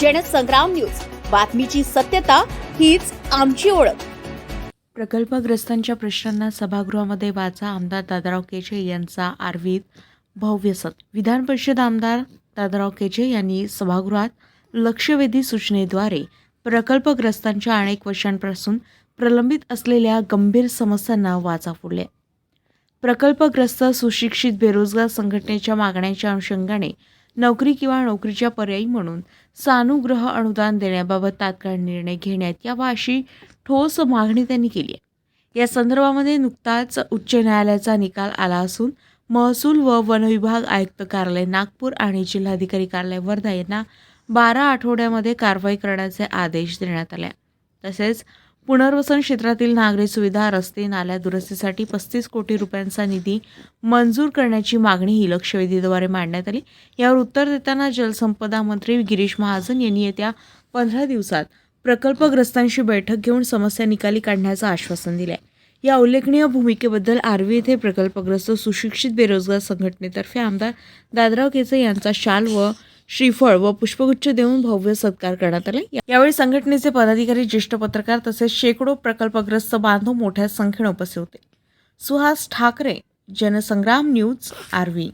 Jansangram news, बातमीची सत्यता हीच आमची ओळख. प्रकल्पग्रस्तांच्या प्रश्नांना सभागृहामध्ये वाचा. आमदार दादाराव केचे यांचा आर्वीत भव्य सत. विधान परिषद आमदार दादाराव केचे यांनी सभागृहात लक्षवेधी सूचनेद्वारे प्रकल्पग्रस्तांच्या अनेक वर्षांपासून प्रलंबित असलेल्या गंभीर समस्यांना वाचा फोडल्या. प्रकल्पग्रस्त सुशिक्षित बेरोजगार संघटनेच्या मागण्यांच्या अनुषंगाने नोकरी किंवा नोकरीच्या पर्यायी म्हणून सानुग्रह अनुदान देण्याबाबत तात्काळ निर्णय घेण्यात यावा अशी ठोस मागणी त्यांनी केली आहे. या संदर्भामध्ये नुकताच उच्च न्यायालयाचा निकाल आला असून महसूल व वन विभाग आयुक्त कार्यालय नागपूर आणि जिल्हाधिकारी कार्यालय वर्धा यांना 12 आठवड्यामध्ये कारवाई करण्याचे आदेश देण्यात आले. तसेच पुनर्वसन क्षेत्रातील नागरी सुविधा, रस्ते, नाल्या दुरुस्तीसाठी 35 कोटी रुपयांचा निधी मंजूर करण्याची मागणी ही लक्षवेधीद्वारे मांडण्यात आली. यावर उत्तर देताना जलसंपदा मंत्री गिरीश महाजन यांनी येत्या 15 दिवसात प्रकल्पग्रस्तांशी बैठक घेऊन समस्या निकाली काढण्याचं आश्वासन दिले. या उल्लेखनीय भूमिकेबद्दल आर्वी येथे प्रकल्पग्रस्त सुशिक्षित बेरोजगार संघटनेतर्फे आमदार दादाराव केचे यांचा शाल व श्रीफळ व पुष्पगुच्छ देऊन भव्य सत्कार करण्यात आला. यावेळी संघटनेचे पदाधिकारी, ज्येष्ठ पत्रकार तसेच शेकडो प्रकल्पग्रस्त बांधव मोठ्या संख्येने उपस्थित होते. सुहास ठाकरे, जनसंग्राम न्यूज, आर्वी.